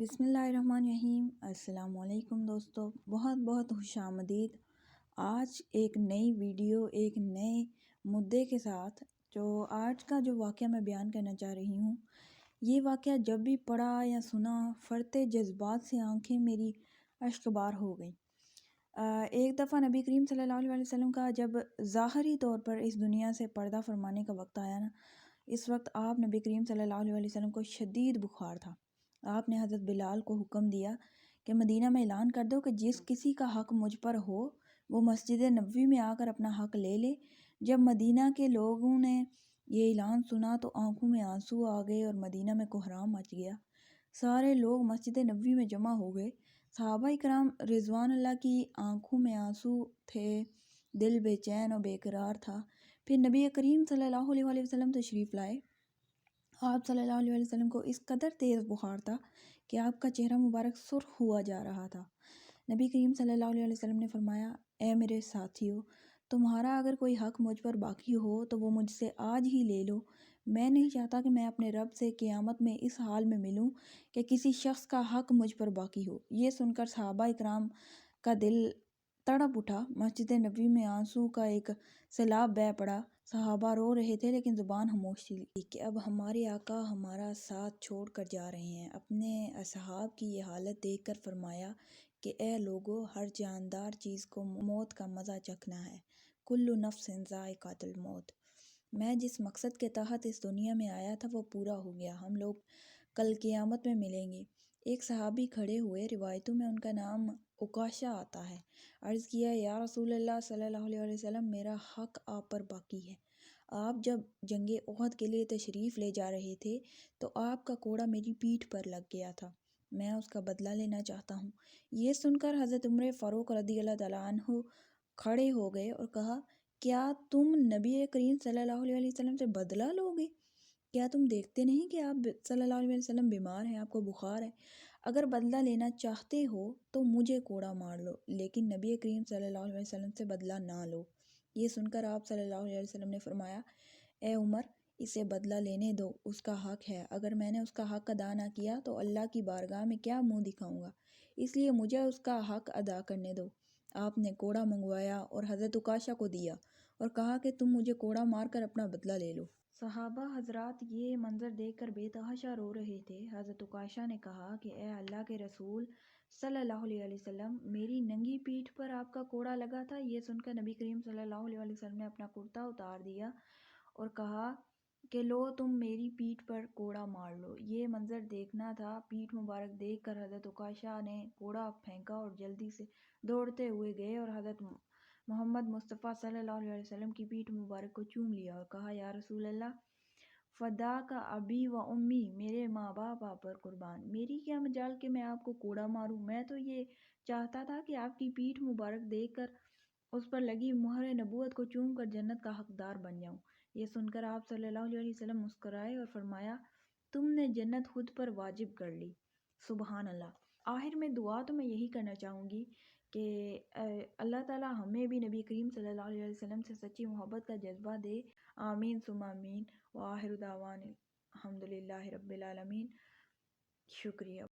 بسم اللہ الرحمن الرحیم۔ السلام علیکم دوستو، بہت بہت خوش آمدید۔ آج ایک نئی ویڈیو ایک نئے مدعے کے ساتھ جو آج کا واقعہ میں بیان کرنا چاہ رہی ہوں، یہ واقعہ جب بھی پڑھا یا سنا فرتے جذبات سے آنکھیں میری اشک بار ہو گئیں۔ ایک دفعہ نبی کریم صلی اللہ علیہ وسلم کا جب ظاہری طور پر اس دنیا سے پردہ فرمانے کا وقت آیا نا، اس وقت آپ نبی کریم صلی اللہ علیہ وسلم کو شدید بخار تھا۔ آپ نے حضرت بلال کو حکم دیا کہ مدینہ میں اعلان کر دو کہ جس کسی کا حق مجھ پر ہو وہ مسجد نبوی میں آ کر اپنا حق لے لے۔ جب مدینہ کے لوگوں نے یہ اعلان سنا تو آنکھوں میں آنسو آ گئے اور مدینہ میں کوہرام مچ گیا۔ سارے لوگ مسجد نبوی میں جمع ہو گئے۔ صحابہ اکرام رضوان اللہ کی آنکھوں میں آنسو تھے، دل بے چین اور بے قرار تھا۔ پھر نبی کریم صلی اللہ علیہ وسلم تشریف لائے۔ آپ صلی اللہ علیہ وسلم کو اس قدر تیز بخار تھا کہ آپ کا چہرہ مبارک سرخ ہوا جا رہا تھا۔ نبی کریم صلی اللہ علیہ وسلم نے فرمایا، اے میرے ساتھیو، تمہارا اگر کوئی حق مجھ پر باقی ہو تو وہ مجھ سے آج ہی لے لو۔ میں نہیں چاہتا کہ میں اپنے رب سے قیامت میں اس حال میں ملوں کہ کسی شخص کا حق مجھ پر باقی ہو۔ یہ سن کر صحابہ اکرام کا دل تڑپ اٹھا۔ مسجد نبوی میں آنسو کا ایک سیلاب بہہ پڑا۔ صحابہ رو رہے تھے لیکن زبان خاموش تھی کہ اب ہمارے آقا ہمارا ساتھ چھوڑ کر جا رہے ہیں۔ اپنے اصحاب کی یہ حالت دیکھ کر فرمایا کہ اے لوگو، ہر جاندار چیز کو موت کا مزہ چکھنا ہے۔ کل نفس ذائقۃ الموت۔ میں جس مقصد کے تحت اس دنیا میں آیا تھا وہ پورا ہو گیا۔ ہم لوگ کل قیامت میں ملیں گے۔ ایک صحابی کھڑے ہوئے، روایتوں میں ان کا نام عکاشہ آتا ہے۔ عرض کیا، یا رسول اللہ صلی اللہ علیہ وسلم، میرا حق آپ پر باقی ہے۔ آپ جب جنگ احد کے لیے تشریف لے جا رہے تھے تو آپ کا کوڑا میری پیٹھ پر لگ گیا تھا، میں اس کا بدلہ لینا چاہتا ہوں۔ یہ سن کر حضرت عمر فاروق رضی اللہ تعالیٰ عنہ کھڑے ہو گئے اور کہا، کیا تم نبی کریم صلی اللہ علیہ وسلم سے بدلہ لو گے؟ کیا تم دیکھتے نہیں کہ آپ صلی اللہ علیہ وسلم بیمار ہیں، آپ کو بخار ہے؟ اگر بدلہ لینا چاہتے ہو تو مجھے کوڑا مار لو، لیکن نبی کریم صلی اللہ علیہ وسلم سے بدلہ نہ لو۔ یہ سن کر آپ صلی اللہ علیہ وسلم نے فرمایا، اے عمر، اسے بدلہ لینے دو، اس کا حق ہے۔ اگر میں نے اس کا حق ادا نہ کیا تو اللہ کی بارگاہ میں کیا منہ دکھاؤں گا، اس لیے مجھے اس کا حق ادا کرنے دو۔ آپ نے کوڑا منگوایا اور حضرت عکاشہ کو دیا اور کہا کہ تم مجھے کوڑا مار کر اپنا بدلہ لے لو۔ صحابہ حضرات یہ منظر دیکھ کر بے تحاشا رو رہے تھے۔ حضرت عکاشہ نے کہا کہ اے اللہ کے رسول صلی اللہ علیہ وسلم، میری ننگی پیٹھ پر آپ کا کوڑا لگا تھا۔ یہ سن کر نبی کریم صلی اللہ علیہ وسلم نے اپنا کرتا اتار دیا اور کہا کہ لو، تم میری پیٹھ پر کوڑا مار لو۔ یہ منظر دیکھنا تھا۔ پیٹھ مبارک دیکھ کر حضرت عکاشہ نے کوڑا پھینکا اور جلدی سے دوڑتے ہوئے گئے اور حضرت محمد مصطفیٰ صلی اللہ علیہ وسلم کی پیٹھ مبارک کو چوم لیا اور کہا، یا رسول اللہ، فداک ابی و امی، میرے ماں باپ آپ پر قربان، میری کیا مجال کہ میں آپ کو کوڑا ماروں؟ میں تو یہ چاہتا تھا کہ آپ کی پیٹھ مبارک دیکھ کر اس پر لگی مہر نبوت کو چوم کر جنت کا حقدار بن جاؤں۔ یہ سن کر آپ صلی اللہ علیہ وسلم مسکرائے اور فرمایا، تم نے جنت خود پر واجب کر لی۔ سبحان اللہ۔ آخر میں دعا تو میں یہی کرنا چاہوں گی کہ اللہ تعالیٰ ہمیں بھی نبی کریم صلی اللہ علیہ وسلم سے سچی محبت کا جذبہ دے۔ آمین ثم آمین۔ وآخر دعوانا الحمدللہ رب العالمین۔ شکریہ۔